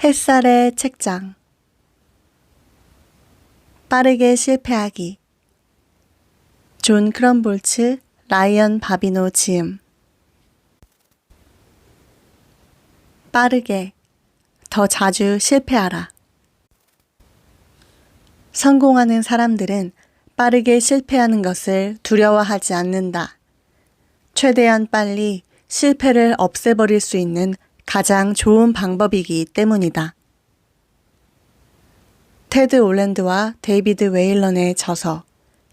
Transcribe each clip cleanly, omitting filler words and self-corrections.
햇살의 책장. 빠르게 실패하기. 존 크럼볼츠, 라이언 바비노 지음. 빠르게, 더 자주 실패하라. 성공하는 사람들은 빠르게 실패하는 것을 두려워하지 않는다. 최대한 빨리 실패를 없애버릴 수 있는 가장 좋은 방법이기 때문이다. 테드 올랜드와 데이비드 웨일런의 저서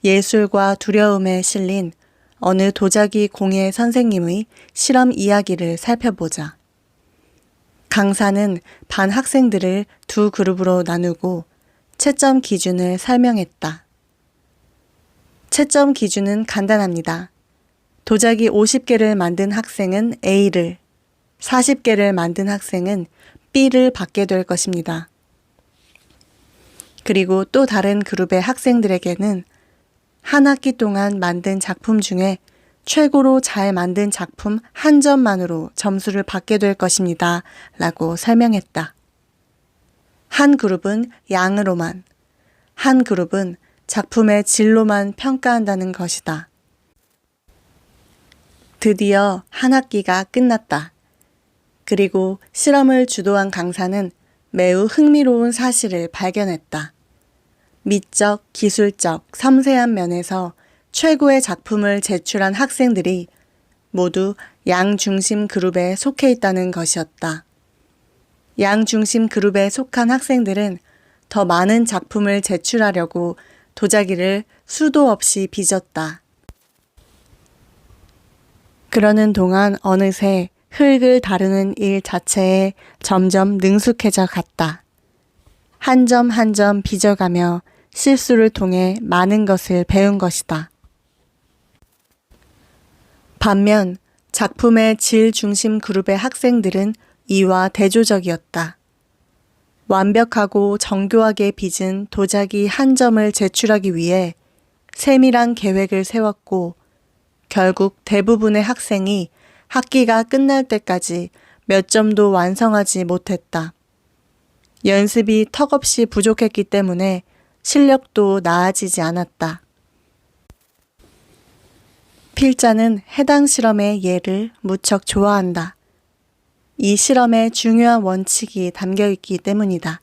예술과 두려움에 실린 어느 도자기 공예 선생님의 실험 이야기를 살펴보자. 강사는 반 학생들을 두 그룹으로 나누고 채점 기준을 설명했다. 채점 기준은 간단합니다. 도자기 50개를 만든 학생은 A를, 40개를 만든 학생은 B를 받게 될 것입니다. 그리고 또 다른 그룹의 학생들에게는 한 학기 동안 만든 작품 중에 최고로 잘 만든 작품 한 점만으로 점수를 받게 될 것입니다. 라고 설명했다. 한 그룹은 양으로만, 한 그룹은 작품의 질로만 평가한다는 것이다. 드디어 한 학기가 끝났다. 그리고 실험을 주도한 강사는 매우 흥미로운 사실을 발견했다. 미적, 기술적, 섬세한 면에서 최고의 작품을 제출한 학생들이 모두 양중심 그룹에 속해 있다는 것이었다. 양중심 그룹에 속한 학생들은 더 많은 작품을 제출하려고 도자기를 수도 없이 빚었다. 그러는 동안 어느새 흙을 다루는 일 자체에 점점 능숙해져 갔다. 한 점 한 점 빚어가며 실수를 통해 많은 것을 배운 것이다. 반면 작품의 질 중심 그룹의 학생들은 이와 대조적이었다. 완벽하고 정교하게 빚은 도자기 한 점을 제출하기 위해 세밀한 계획을 세웠고 결국 대부분의 학생이 학기가 끝날 때까지 몇 점도 완성하지 못했다. 연습이 턱없이 부족했기 때문에 실력도 나아지지 않았다. 필자는 해당 실험의 예를 무척 좋아한다. 이 실험에 중요한 원칙이 담겨 있기 때문이다.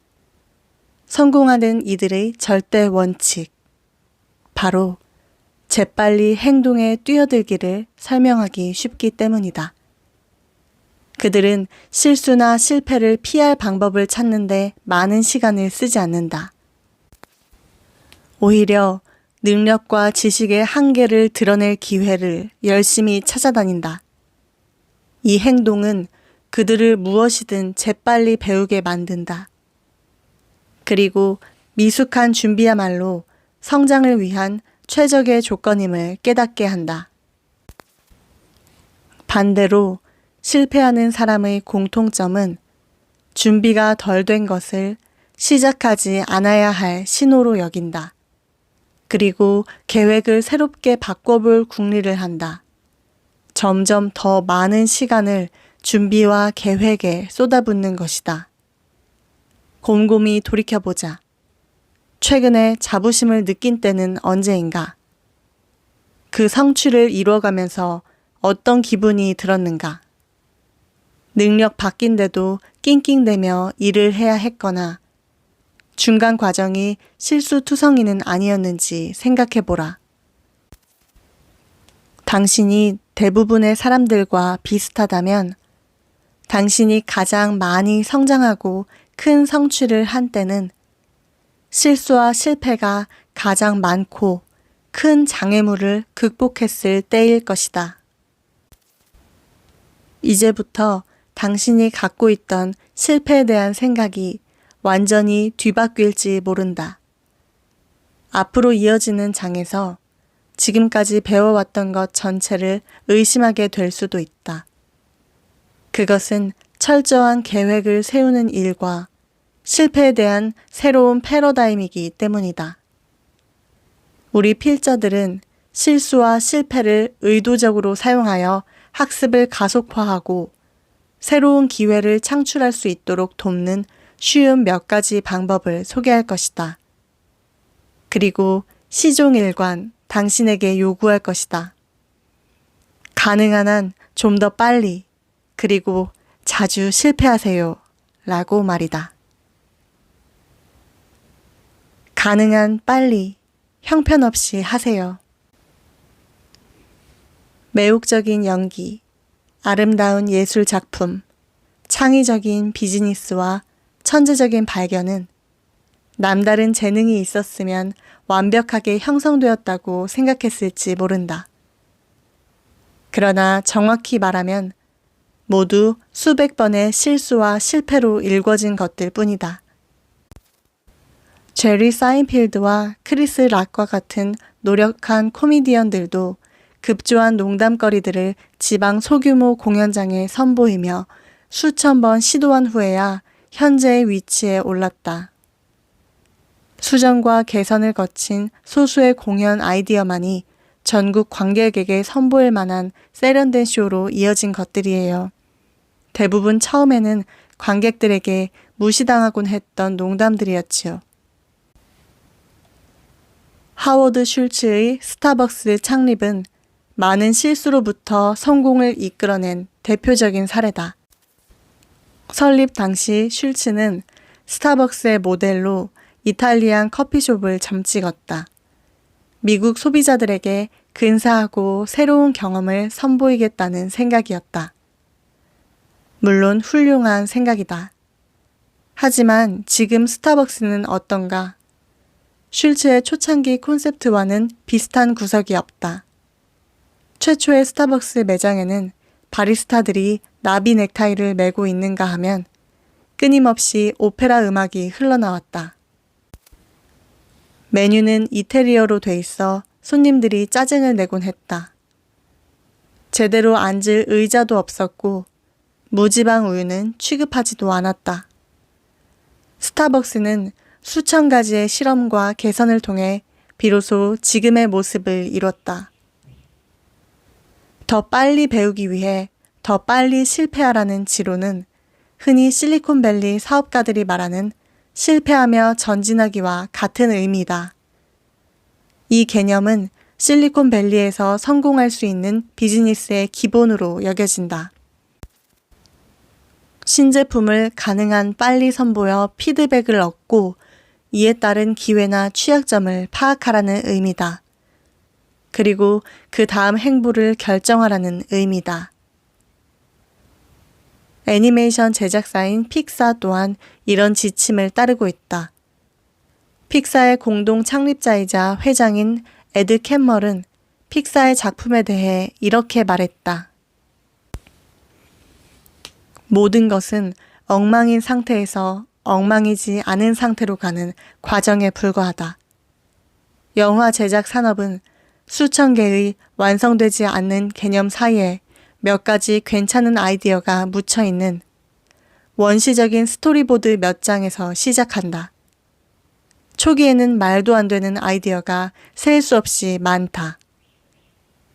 성공하는 이들의 절대 원칙, 바로 재빨리 행동에 뛰어들기를 설명하기 쉽기 때문이다. 그들은 실수나 실패를 피할 방법을 찾는데 많은 시간을 쓰지 않는다. 오히려 능력과 지식의 한계를 드러낼 기회를 열심히 찾아다닌다. 이 행동은 그들을 무엇이든 재빨리 배우게 만든다. 그리고 미숙한 준비야말로 성장을 위한 최적의 조건임을 깨닫게 한다. 반대로 실패하는 사람의 공통점은 준비가 덜 된 것을 시작하지 않아야 할 신호로 여긴다. 그리고 계획을 새롭게 바꿔볼 궁리를 한다. 점점 더 많은 시간을 준비와 계획에 쏟아붓는 것이다. 곰곰이 돌이켜보자. 최근에 자부심을 느낀 때는 언제인가? 그 성취를 이루어가면서 어떤 기분이 들었는가? 능력 바뀐데도 낑낑대며 일을 해야 했거나 중간 과정이 실수투성이는 아니었는지 생각해보라. 당신이 대부분의 사람들과 비슷하다면 당신이 가장 많이 성장하고 큰 성취를 한 때는 실수와 실패가 가장 많고 큰 장애물을 극복했을 때일 것이다. 이제부터 당신이 갖고 있던 실패에 대한 생각이 완전히 뒤바뀔지 모른다. 앞으로 이어지는 장에서 지금까지 배워왔던 것 전체를 의심하게 될 수도 있다. 그것은 철저한 계획을 세우는 일과 실패에 대한 새로운 패러다임이기 때문이다. 우리 필자들은 실수와 실패를 의도적으로 사용하여 학습을 가속화하고 새로운 기회를 창출할 수 있도록 돕는 쉬운 몇 가지 방법을 소개할 것이다. 그리고 시종일관 당신에게 요구할 것이다. 가능한 한 좀 더 빨리, 그리고 자주 실패하세요. 라고 말이다. 가능한 빨리, 형편없이 하세요. 매혹적인 연기, 아름다운 예술 작품, 창의적인 비즈니스와 천재적인 발견은 남다른 재능이 있었으면 완벽하게 형성되었다고 생각했을지 모른다. 그러나 정확히 말하면 모두 수백 번의 실수와 실패로 일궈진 것들 뿐이다. 제리 사인필드와 크리스 락과 같은 노력한 코미디언들도 급조한 농담거리들을 지방 소규모 공연장에 선보이며 수천 번 시도한 후에야 현재의 위치에 올랐다. 수정과 개선을 거친 소수의 공연 아이디어만이 전국 관객에게 선보일 만한 세련된 쇼로 이어진 것들이에요. 대부분 처음에는 관객들에게 무시당하곤 했던 농담들이었지요. 하워드 슐츠의 스타벅스 창립은 많은 실수로부터 성공을 이끌어낸 대표적인 사례다. 설립 당시 슐츠는 스타벅스의 모델로 이탈리안 커피숍을 점찍었다. 미국 소비자들에게 근사하고 새로운 경험을 선보이겠다는 생각이었다. 물론 훌륭한 생각이다. 하지만 지금 스타벅스는 어떤가? 슐츠의 초창기 콘셉트와는 비슷한 구석이 없다. 최초의 스타벅스 매장에는 바리스타들이 나비 넥타이를 메고 있는가 하면 끊임없이 오페라 음악이 흘러나왔다. 메뉴는 이태리어로 돼 있어 손님들이 짜증을 내곤 했다. 제대로 앉을 의자도 없었고 무지방 우유는 취급하지도 않았다. 스타벅스는 수천 가지의 실험과 개선을 통해 비로소 지금의 모습을 이뤘다. 더 빨리 배우기 위해 더 빨리 실패하라는 지론은 흔히 실리콘밸리 사업가들이 말하는 실패하며 전진하기와 같은 의미다. 이 개념은 실리콘밸리에서 성공할 수 있는 비즈니스의 기본으로 여겨진다. 신제품을 가능한 빨리 선보여 피드백을 얻고 이에 따른 기회나 취약점을 파악하라는 의미다. 그리고 그 다음 행보를 결정하라는 의미다. 애니메이션 제작사인 픽사 또한 이런 지침을 따르고 있다. 픽사의 공동 창립자이자 회장인 에드 캔멀은 픽사의 작품에 대해 이렇게 말했다. 모든 것은 엉망인 상태에서 엉망이지 않은 상태로 가는 과정에 불과하다. 영화 제작 산업은 수천 개의 완성되지 않는 개념 사이에 몇 가지 괜찮은 아이디어가 묻혀 있는 원시적인 스토리보드 몇 장에서 시작한다. 초기에는 말도 안 되는 아이디어가 셀 수 없이 많다.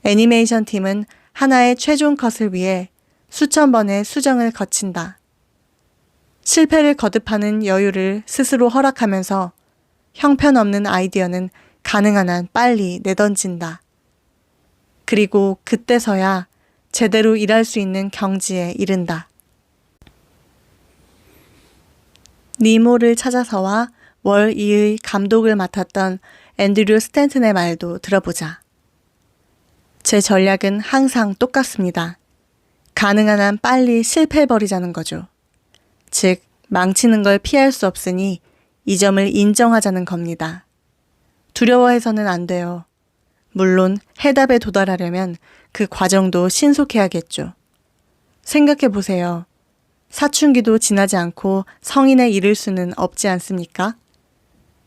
애니메이션 팀은 하나의 최종 컷을 위해 수천 번의 수정을 거친다. 실패를 거듭하는 여유를 스스로 허락하면서 형편없는 아이디어는 가능한 한 빨리 내던진다. 그리고 그때서야 제대로 일할 수 있는 경지에 이른다. 니모를 찾아서와 월 2의 감독을 맡았던 앤드류 스탠튼의 말도 들어보자. 제 전략은 항상 똑같습니다. 가능한 한 빨리 실패해버리자는 거죠. 즉, 망치는 걸 피할 수 없으니 이 점을 인정하자는 겁니다. 두려워해서는 안 돼요. 물론 해답에 도달하려면 그 과정도 신속해야겠죠. 생각해 보세요. 사춘기도 지나지 않고 성인에 이를 수는 없지 않습니까?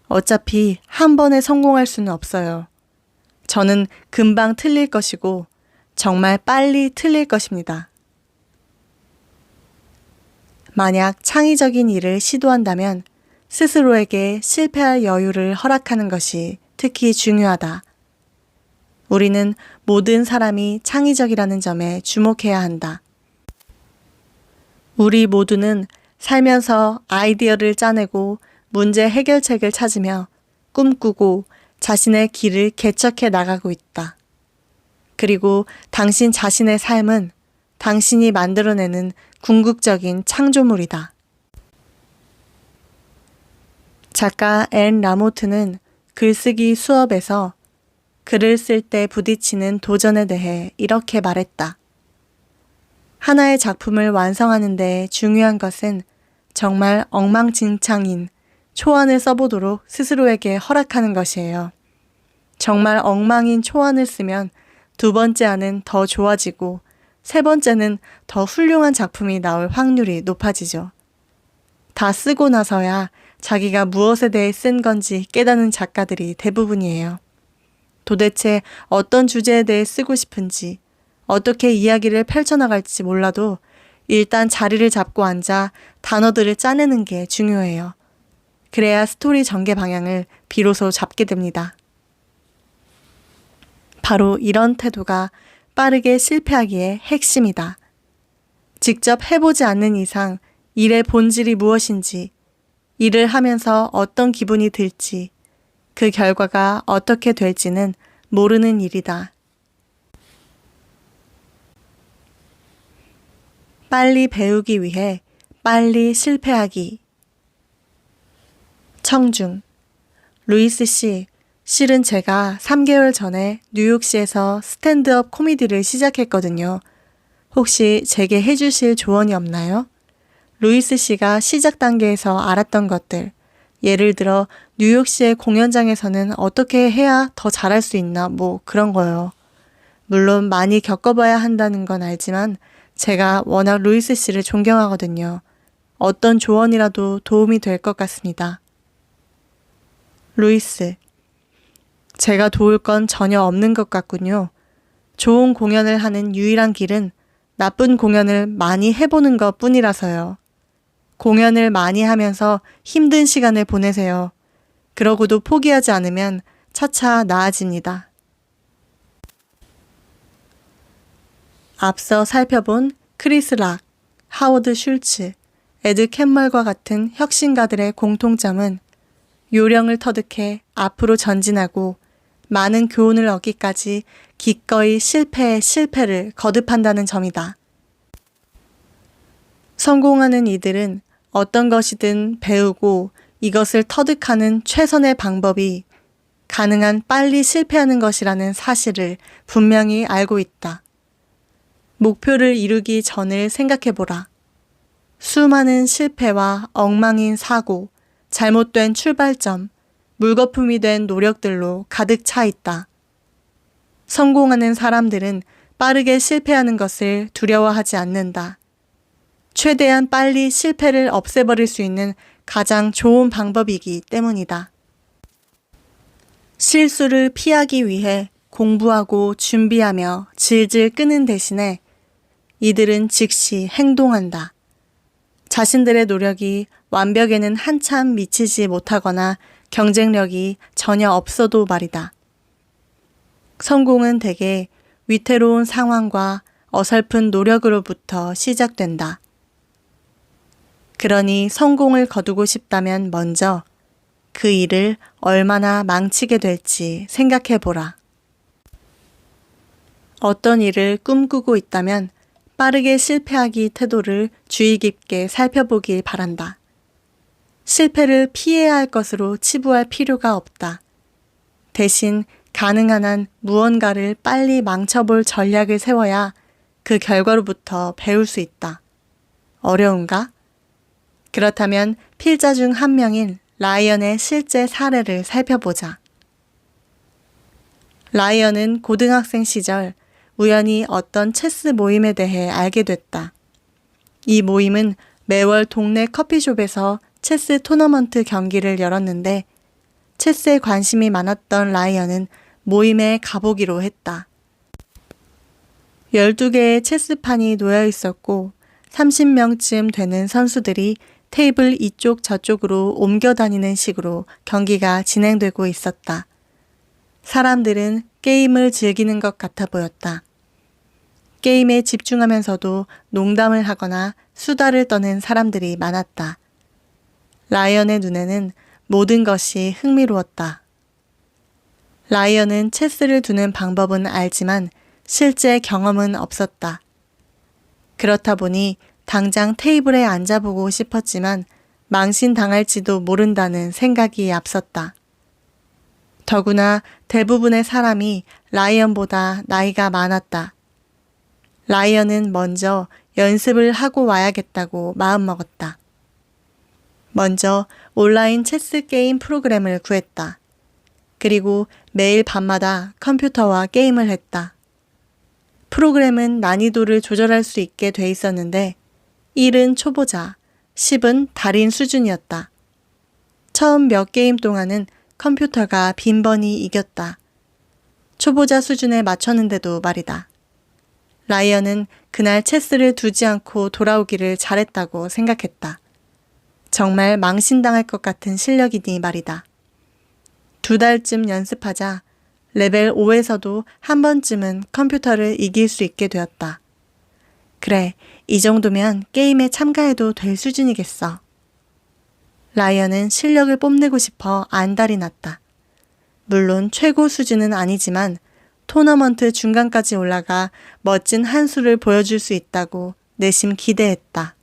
어차피 한 번에 성공할 수는 없어요. 저는 금방 틀릴 것이고 정말 빨리 틀릴 것입니다. 만약 창의적인 일을 시도한다면 스스로에게 실패할 여유를 허락하는 것이 특히 중요하다. 우리는 모든 사람이 창의적이라는 점에 주목해야 한다. 우리 모두는 살면서 아이디어를 짜내고 문제 해결책을 찾으며 꿈꾸고 자신의 길을 개척해 나가고 있다. 그리고 당신 자신의 삶은 당신이 만들어내는 궁극적인 창조물이다. 작가 앤 라모트는 글쓰기 수업에서 글을 쓸 때 부딪히는 도전에 대해 이렇게 말했다. 하나의 작품을 완성하는 데 중요한 것은 정말 엉망진창인 초안을 써보도록 스스로에게 허락하는 것이에요. 정말 엉망인 초안을 쓰면 두 번째 안은 더 좋아지고 세 번째는 더 훌륭한 작품이 나올 확률이 높아지죠. 다 쓰고 나서야 자기가 무엇에 대해 쓴 건지 깨닫는 작가들이 대부분이에요. 도대체 어떤 주제에 대해 쓰고 싶은지, 어떻게 이야기를 펼쳐나갈지 몰라도 일단 자리를 잡고 앉아 단어들을 짜내는 게 중요해요. 그래야 스토리 전개 방향을 비로소 잡게 됩니다. 바로 이런 태도가 빠르게 실패하기의 핵심이다. 직접 해보지 않는 이상 일의 본질이 무엇인지, 일을 하면서 어떤 기분이 들지, 그 결과가 어떻게 될지는 모르는 일이다. 빨리 배우기 위해 빨리 실패하기. 청중. 루이스 씨, 실은 제가 3개월 전에 뉴욕시에서 스탠드업 코미디를 시작했거든요. 혹시 제게 해주실 조언이 없나요? 루이스 씨가 시작 단계에서 알았던 것들, 예를 들어 뉴욕시의 공연장에서는 어떻게 해야 더 잘할 수 있나 뭐 그런 거요. 물론 많이 겪어봐야 한다는 건 알지만 제가 워낙 루이스 씨를 존경하거든요. 어떤 조언이라도 도움이 될 것 같습니다. 루이스, 제가 도울 건 전혀 없는 것 같군요. 좋은 공연을 하는 유일한 길은 나쁜 공연을 많이 해보는 것 뿐이라서요. 공연을 많이 하면서 힘든 시간을 보내세요. 그러고도 포기하지 않으면 차차 나아집니다. 앞서 살펴본 크리스 락, 하워드 슐츠, 에드 캔멀과 같은 혁신가들의 공통점은 요령을 터득해 앞으로 전진하고 많은 교훈을 얻기까지 기꺼이 실패에 실패를 거듭한다는 점이다. 성공하는 이들은 어떤 것이든 배우고 이것을 터득하는 최선의 방법이 가능한 빨리 실패하는 것이라는 사실을 분명히 알고 있다. 목표를 이루기 전을 생각해보라. 수많은 실패와 엉망인 사고, 잘못된 출발점, 물거품이 된 노력들로 가득 차 있다. 성공하는 사람들은 빠르게 실패하는 것을 두려워하지 않는다. 최대한 빨리 실패를 없애버릴 수 있는 가장 좋은 방법이기 때문이다. 실수를 피하기 위해 공부하고 준비하며 질질 끄는 대신에 이들은 즉시 행동한다. 자신들의 노력이 완벽에는 한참 미치지 못하거나 경쟁력이 전혀 없어도 말이다. 성공은 대개 위태로운 상황과 어설픈 노력으로부터 시작된다. 그러니 성공을 거두고 싶다면 먼저 그 일을 얼마나 망치게 될지 생각해보라. 어떤 일을 꿈꾸고 있다면 빠르게 실패하기 태도를 주의 깊게 살펴보길 바란다. 실패를 피해야 할 것으로 치부할 필요가 없다. 대신 가능한 한 무언가를 빨리 망쳐볼 전략을 세워야 그 결과로부터 배울 수 있다. 어려운가? 그렇다면 필자 중 한 명인 라이언의 실제 사례를 살펴보자. 라이언은 고등학생 시절 우연히 어떤 체스 모임에 대해 알게 됐다. 이 모임은 매월 동네 커피숍에서 체스 토너먼트 경기를 열었는데 체스에 관심이 많았던 라이언은 모임에 가보기로 했다. 12개의 체스판이 놓여 있었고 30명쯤 되는 선수들이 테이블 이쪽 저쪽으로 옮겨 다니는 식으로 경기가 진행되고 있었다. 사람들은 게임을 즐기는 것 같아 보였다. 게임에 집중하면서도 농담을 하거나 수다를 떠는 사람들이 많았다. 라이언의 눈에는 모든 것이 흥미로웠다. 라이언은 체스를 두는 방법은 알지만 실제 경험은 없었다. 그렇다 보니 당장 테이블에 앉아보고 싶었지만 망신당할지도 모른다는 생각이 앞섰다. 더구나 대부분의 사람이 라이언보다 나이가 많았다. 라이언은 먼저 연습을 하고 와야겠다고 마음먹었다. 먼저 온라인 체스 게임 프로그램을 구했다. 그리고 매일 밤마다 컴퓨터와 게임을 했다. 프로그램은 난이도를 조절할 수 있게 돼 있었는데 1은 초보자, 10은 달인 수준이었다. 처음 몇 게임 동안은 컴퓨터가 빈번히 이겼다. 초보자 수준에 맞췄는데도 말이다. 라이언은 그날 체스를 두지 않고 돌아오기를 잘했다고 생각했다. 정말 망신당할 것 같은 실력이니 말이다. 2달쯤 연습하자 레벨 5에서도 한 번쯤은 컴퓨터를 이길 수 있게 되었다. 그래, 이 정도면 게임에 참가해도 될 수준이겠어. 라이언은 실력을 뽐내고 싶어 안달이 났다. 물론 최고 수준은 아니지만 토너먼트 중간까지 올라가 멋진 한 수를 보여줄 수 있다고 내심 기대했다.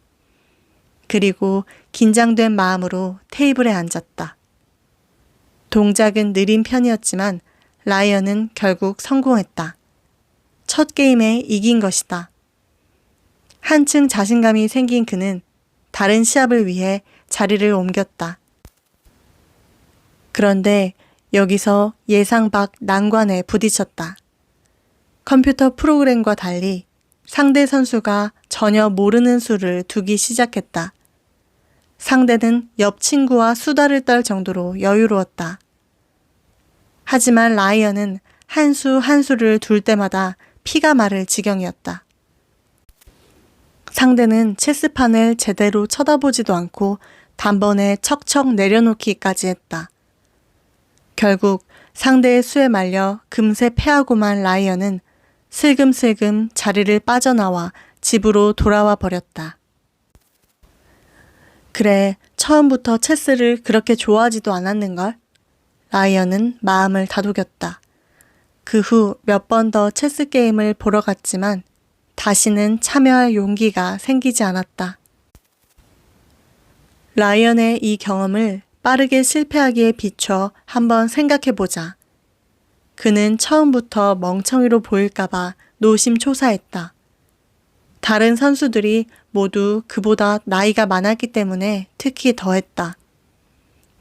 그리고 긴장된 마음으로 테이블에 앉았다. 동작은 느린 편이었지만 라이언은 결국 성공했다. 첫 게임에 이긴 것이다. 한층 자신감이 생긴 그는 다른 시합을 위해 자리를 옮겼다. 그런데 여기서 예상 밖 난관에 부딪혔다. 컴퓨터 프로그램과 달리 상대 선수가 전혀 모르는 수를 두기 시작했다. 상대는 옆 친구와 수다를 떨 정도로 여유로웠다. 하지만 라이언은 한 수 한 수를 둘 때마다 피가 마를 지경이었다. 상대는 체스판을 제대로 쳐다보지도 않고 단번에 척척 내려놓기까지 했다. 결국 상대의 수에 말려 금세 패하고만 라이언은 슬금슬금 자리를 빠져나와 집으로 돌아와 버렸다. 그래, 처음부터 체스를 그렇게 좋아하지도 않았는걸? 라이언은 마음을 다독였다. 그 후 몇 번 더 체스 게임을 보러 갔지만 다시는 참여할 용기가 생기지 않았다. 라이언의 이 경험을 빠르게 실패하기에 비춰 한번 생각해보자. 그는 처음부터 멍청이로 보일까봐 노심초사했다. 다른 선수들이 모두 그보다 나이가 많았기 때문에 특히 더했다.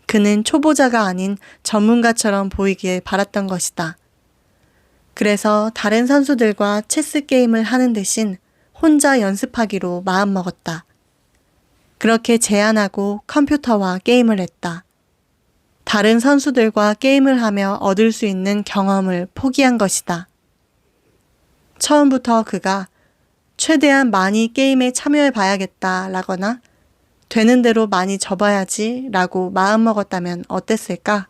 그는 초보자가 아닌 전문가처럼 보이길 바랐던 것이다. 그래서 다른 선수들과 체스 게임을 하는 대신 혼자 연습하기로 마음먹었다. 그렇게 제안하고 컴퓨터와 게임을 했다. 다른 선수들과 게임을 하며 얻을 수 있는 경험을 포기한 것이다. 처음부터 그가 최대한 많이 게임에 참여해 봐야겠다 라거나 되는 대로 많이 접어야지 라고 마음먹었다면 어땠을까?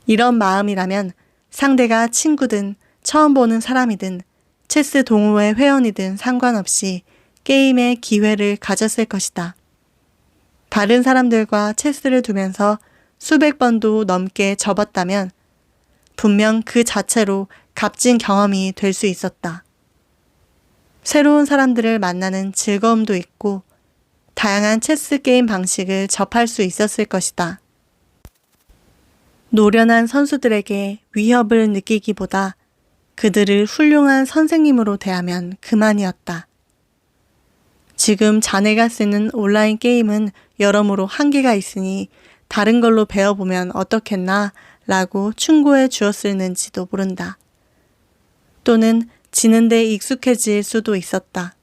이런 마음이라면 상대가 친구든 처음 보는 사람이든 체스 동호회 회원이든 상관없이 게임의 기회를 가졌을 것이다. 다른 사람들과 체스를 두면서 수백 번도 넘게 접었다면 분명 그 자체로 값진 경험이 될 수 있었다. 새로운 사람들을 만나는 즐거움도 있고 다양한 체스 게임 방식을 접할 수 있었을 것이다. 노련한 선수들에게 위협을 느끼기보다 그들을 훌륭한 선생님으로 대하면 그만이었다. 지금 자네가 쓰는 온라인 게임은 여러모로 한계가 있으니 다른 걸로 배워보면 어떻겠나 라고 충고해 주었을는지도 모른다. 또는 지는데 익숙해질 수도 있었다.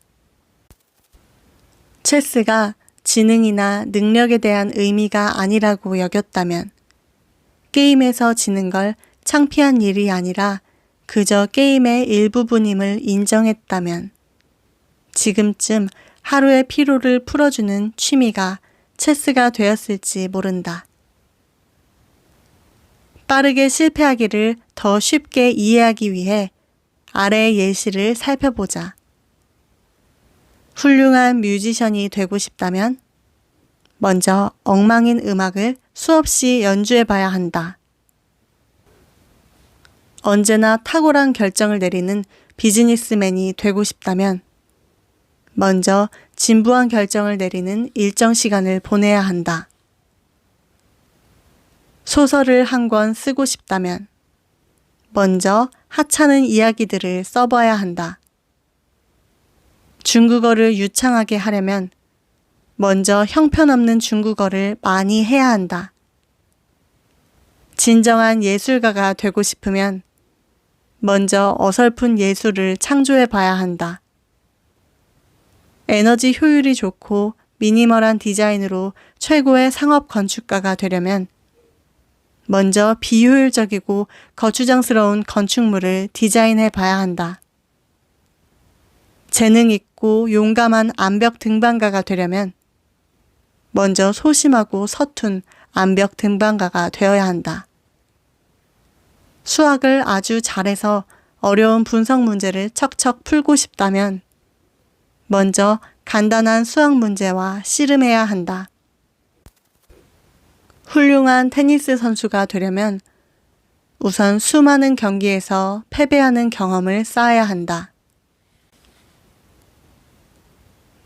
체스가 지능이나 능력에 대한 의미가 아니라고 여겼다면, 게임에서 지는 걸 창피한 일이 아니라 그저 게임의 일부분임을 인정했다면, 지금쯤 하루의 피로를 풀어주는 취미가 체스가 되었을지 모른다. 빠르게 실패하기를 더 쉽게 이해하기 위해 아래의 예시를 살펴보자. 훌륭한 뮤지션이 되고 싶다면 먼저 엉망인 음악을 수없이 연주해 봐야 한다. 언제나 탁월한 결정을 내리는 비즈니스맨이 되고 싶다면 먼저 진부한 결정을 내리는 일정 시간을 보내야 한다. 소설을 한 권 쓰고 싶다면 먼저 하찮은 이야기들을 써봐야 한다. 중국어를 유창하게 하려면 먼저 형편없는 중국어를 많이 해야 한다. 진정한 예술가가 되고 싶으면 먼저 어설픈 예술을 창조해 봐야 한다. 에너지 효율이 좋고 미니멀한 디자인으로 최고의 상업 건축가가 되려면 먼저 비효율적이고 거추장스러운 건축물을 디자인해 봐야 한다. 재능 있고 용감한 암벽 등반가가 되려면 먼저 소심하고 서툰 암벽 등반가가 되어야 한다. 수학을 아주 잘해서 어려운 분석 문제를 척척 풀고 싶다면 먼저 간단한 수학 문제와 씨름해야 한다. 훌륭한 테니스 선수가 되려면 우선 수많은 경기에서 패배하는 경험을 쌓아야 한다.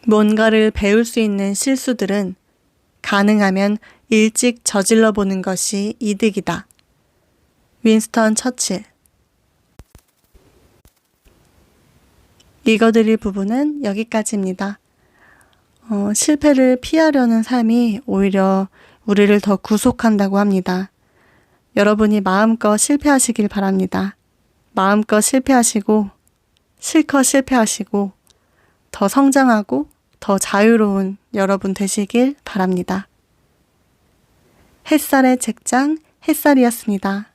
뭔가를 배울 수 있는 실수들은 가능하면 일찍 저질러 보는 것이 이득이다. 윈스턴 처칠. 읽어드릴 부분은 여기까지입니다. 실패를 피하려는 삶이 오히려 우리를 더 구속한다고 합니다. 여러분이 마음껏 실패하시길 바랍니다. 마음껏 실패하시고 실컷 실패하시고 더 성장하고 더 자유로운 여러분 되시길 바랍니다. 햇살의 책장 햇살이었습니다.